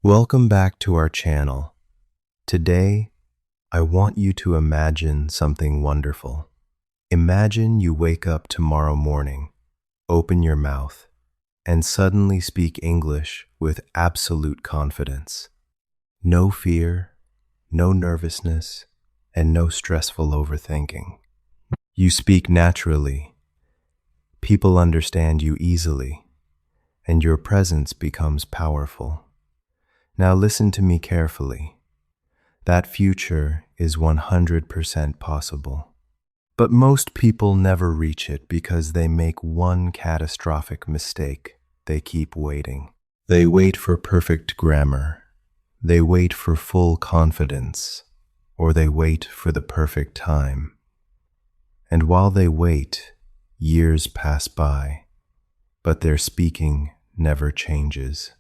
Welcome back to our channel. Today, I want you to imagine something wonderful. Imagine you wake up tomorrow morning, open your mouth, and suddenly speak English with absolute confidence. No fear, no nervousness, and no stressful overthinking. You speak naturally, people understand you easily, and your presence becomes powerful. Now listen to me carefully. That future is 100% possible. But most people never reach it because they make one catastrophic mistake. They keep waiting. They wait for perfect grammar. They wait for full confidence. Or they wait for the perfect time. And while they wait, years pass by, but their speaking never changes.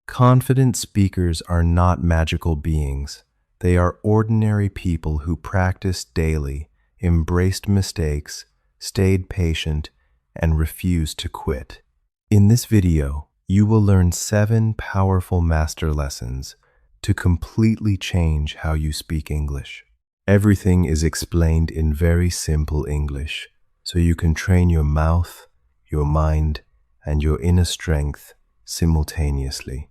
Confident speakers are not magical beings. They are ordinary people who practiced daily, embraced mistakes, stayed patient, and refused to quit. In this video, you will learn 7 powerful master lessons to completely change how you speak English. Everything is explained in very simple English, so you can train your mouth, your mind, and your inner strength simultaneously.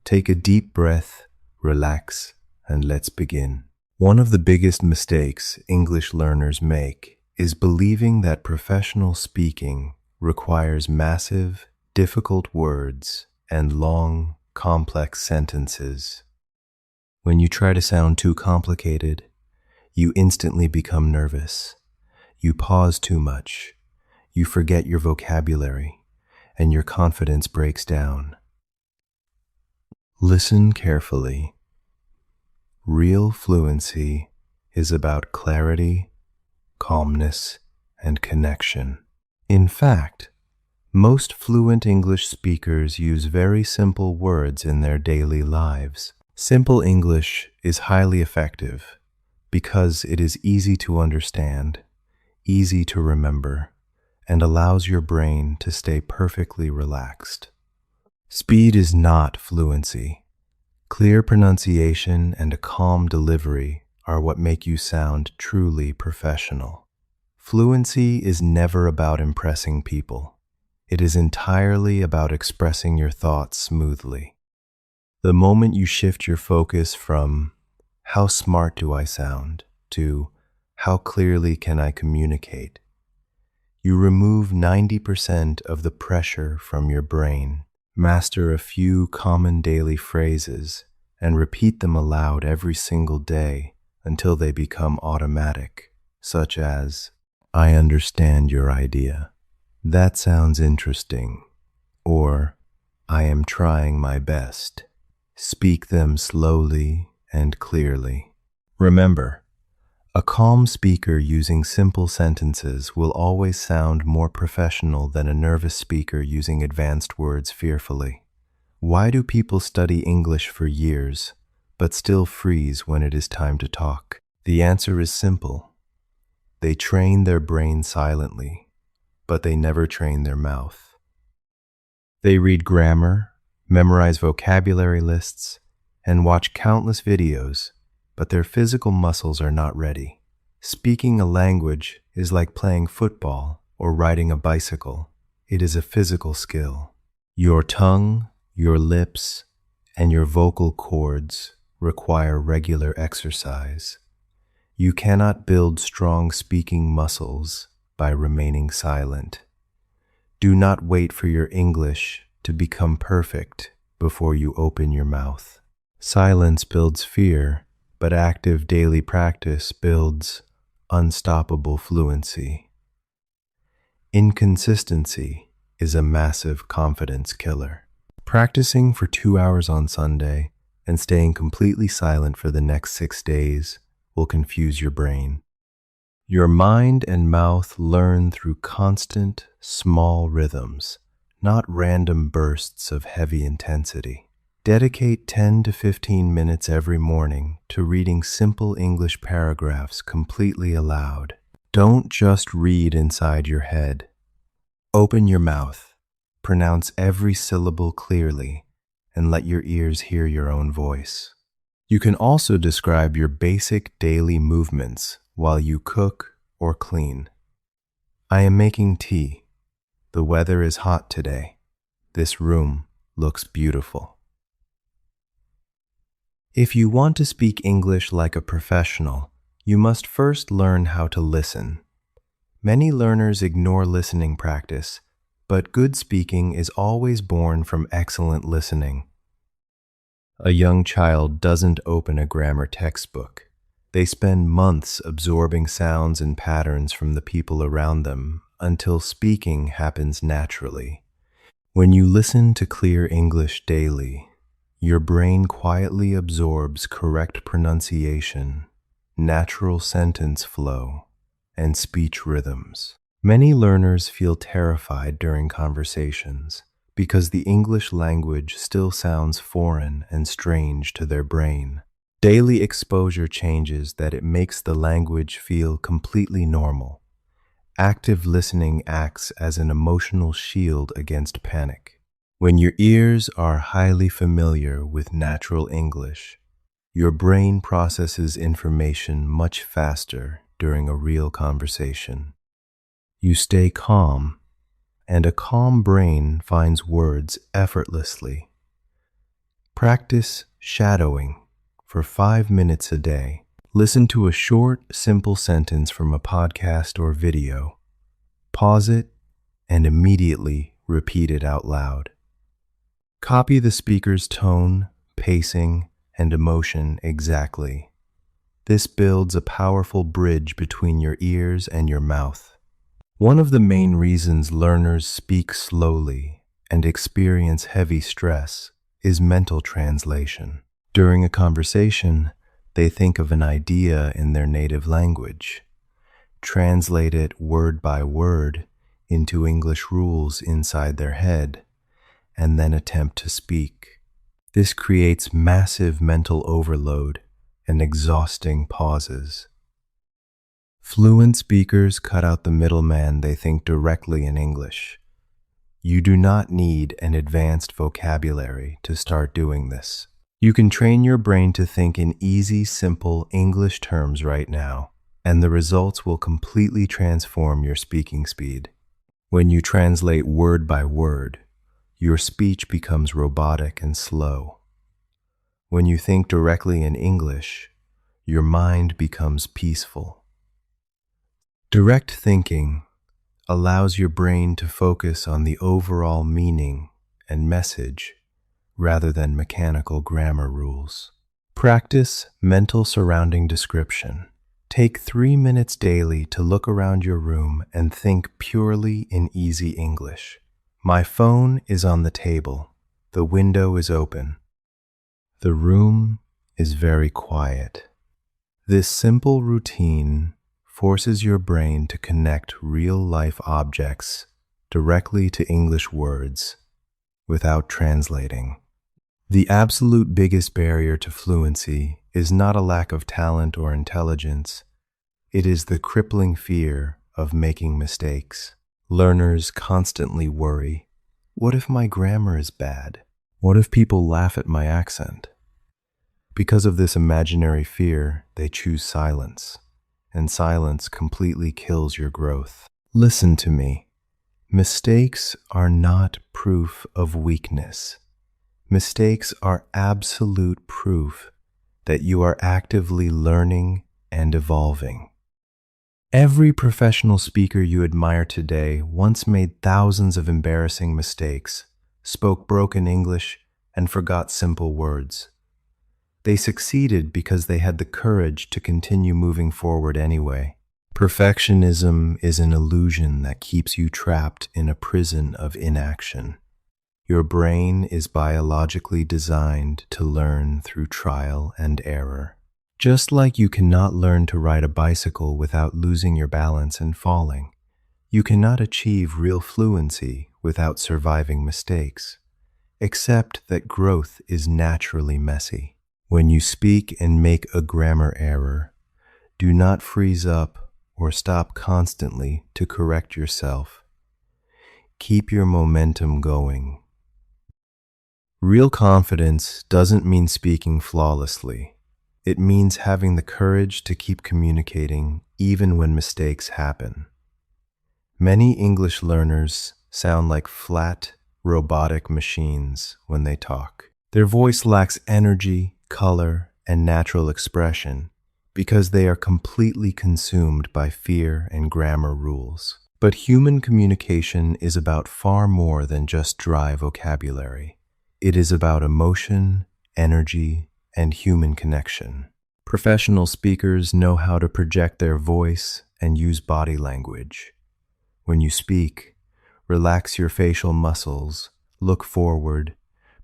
Take a deep breath, relax, and let's begin. One of the biggest mistakes English learners make is believing that professional speaking requires massive, difficult words and long, complex sentences. When you try to sound too complicated, you instantly become nervous. You pause too much. You forget your vocabulary, and your confidence breaks down. Listen carefully. Real fluency is about clarity, calmness, and connection. In fact, most fluent English speakers use very simple words in their daily lives. Simple English is highly effective because it is easy to understand, easy to remember, and allows your brain to stay perfectly relaxed. Speed is not fluency. Clear pronunciation and a calm delivery are what make you sound truly professional. Fluency is never about impressing people. It is entirely about expressing your thoughts smoothly. The moment you shift your focus from "how smart do I sound" to "how clearly can I communicate," you remove 90% of the pressure from your brain. Master a few common daily phrases and repeat them aloud every single day until they become automatic, such as, "I understand your idea. That sounds interesting." Or, "I am trying my best." Speak them slowly and clearly. Remember, a calm speaker using simple sentences will always sound more professional than a nervous speaker using advanced words fearfully. Why do people study English for years, but still freeze when it is time to talk? The answer is simple. They train their brain silently, but they never train their mouth. They read grammar, memorize vocabulary lists, and watch countless videos, but their physical muscles are not ready. Speaking a language is like playing football or riding a bicycle. It is a physical skill. Your tongue, your lips, and your vocal cords require regular exercise. You cannot build strong speaking muscles by remaining silent. Do not wait for your English to become perfect before you open your mouth. Silence builds fear, but active daily practice builds unstoppable fluency. Inconsistency is a massive confidence killer. Practicing for 2 hours on Sunday and staying completely silent for the next 6 days will confuse your brain. Your mind and mouth learn through constant, small rhythms, not random bursts of heavy intensity. Dedicate 10 to 15 minutes every morning to reading simple English paragraphs completely aloud. Don't just read inside your head. Open your mouth, pronounce every syllable clearly, and let your ears hear your own voice. You can also describe your basic daily movements while you cook or clean. I am making tea. The weather is hot today. This room looks beautiful. If you want to speak English like a professional, you must first learn how to listen. Many learners ignore listening practice, but good speaking is always born from excellent listening. A young child doesn't open a grammar textbook. They spend months absorbing sounds and patterns from the people around them until speaking happens naturally. When you listen to clear English daily, your brain quietly absorbs correct pronunciation, natural sentence flow, and speech rhythms. Many learners feel terrified during conversations because the English language still sounds foreign and strange to their brain. Daily exposure changes that it makes the language feel completely normal. Active listening acts as an emotional shield against panic. When your ears are highly familiar with natural English, your brain processes information much faster during a real conversation. You stay calm, and a calm brain finds words effortlessly. Practice shadowing for 5 minutes a day. Listen to a short, simple sentence from a podcast or video. Pause it and immediately repeat it out loud. Copy the speaker's tone, pacing, and emotion exactly. This builds a powerful bridge between your ears and your mouth. One of the main reasons learners speak slowly and experience heavy stress is mental translation. During a conversation, they think of an idea in their native language, translate it word by word into English rules inside their head, and then attempt to speak. This creates massive mental overload and exhausting pauses. Fluent speakers cut out the middleman. They think directly in English. You do not need an advanced vocabulary to start doing this. You can train your brain to think in easy, simple English terms right now, and the results will completely transform your speaking speed. When you translate word by word, your speech becomes robotic and slow. When you think directly in English, your mind becomes peaceful. Direct thinking allows your brain to focus on the overall meaning and message rather than mechanical grammar rules. Practice mental surrounding description. Take 3 minutes daily to look around your room and think purely in easy English. My phone is on the table. The window is open. The room is very quiet. This simple routine forces your brain to connect real-life objects directly to English words without translating. The absolute biggest barrier to fluency is not a lack of talent or intelligence. It is the crippling fear of making mistakes. Learners constantly worry, what if my grammar is bad? What if people laugh at my accent? Because of this imaginary fear, they choose silence, and silence completely kills your growth. Listen to me. Mistakes are not proof of weakness. Mistakes are absolute proof that you are actively learning and evolving. Every professional speaker you admire today once made thousands of embarrassing mistakes, spoke broken English, and forgot simple words. They succeeded because they had the courage to continue moving forward anyway. Perfectionism is an illusion that keeps you trapped in a prison of inaction. Your brain is biologically designed to learn through trial and error. Just like you cannot learn to ride a bicycle without losing your balance and falling, you cannot achieve real fluency without surviving mistakes. Accept that growth is naturally messy. When you speak and make a grammar error, do not freeze up or stop constantly to correct yourself. Keep your momentum going. Real confidence doesn't mean speaking flawlessly. It means having the courage to keep communicating even when mistakes happen. Many English learners sound like flat, robotic machines when they talk. Their voice lacks energy, color, and natural expression because they are completely consumed by fear and grammar rules. But human communication is about far more than just dry vocabulary. It is about emotion, energy, and human connection. Professional speakers know how to project their voice and use body language. When you speak, relax your facial muscles, look forward,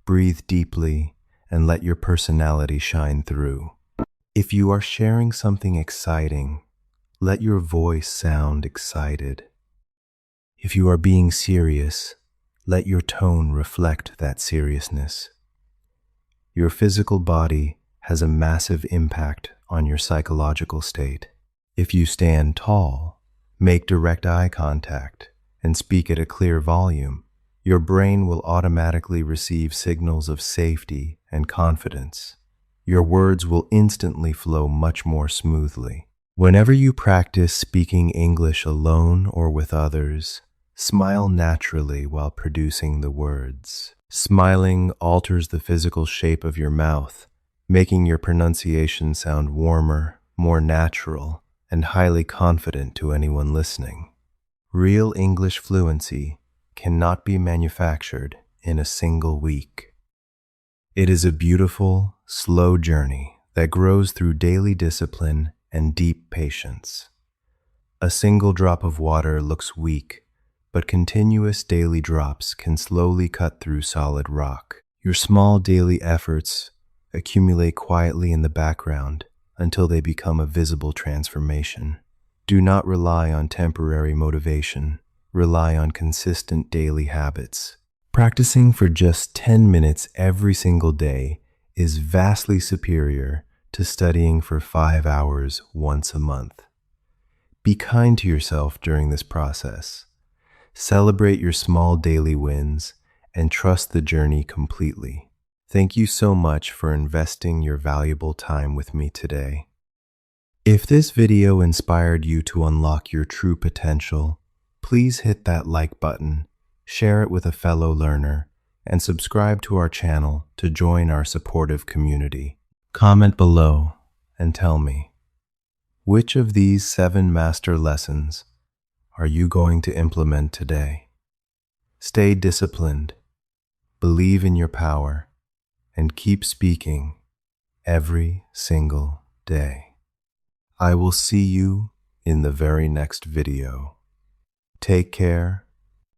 breathe deeply, and let your personality shine through. If you are sharing something exciting, let your voice sound excited. If you are being serious, let your tone reflect that seriousness. Your physical body has a massive impact on your psychological state. If you stand tall, make direct eye contact, and speak at a clear volume, your brain will automatically receive signals of safety and confidence. Your words will instantly flow much more smoothly. Whenever you practice speaking English alone or with others, smile naturally while producing the words. Smiling alters the physical shape of your mouth, making your pronunciation sound warmer, more natural, and highly confident to anyone listening. Real English fluency cannot be manufactured in a single week. It is a beautiful, slow journey that grows through daily discipline and deep patience. A single drop of water looks weak, but continuous daily drops can slowly cut through solid rock. Your small daily efforts accumulate quietly in the background until they become a visible transformation. Do not rely on temporary motivation. Rely on consistent daily habits. Practicing for just 10 minutes every single day is vastly superior to studying for 5 hours once a month. Be kind to yourself during this process. Celebrate your small daily wins and trust the journey completely. Thank you so much for investing your valuable time with me today. If this video inspired you to unlock your true potential, please hit that like button, share it with a fellow learner, and subscribe to our channel to join our supportive community. Comment below and tell me, which of these 7 master lessons are you going to implement today? Stay disciplined, believe in your power, and keep speaking every single day. I will see you in the very next video. Take care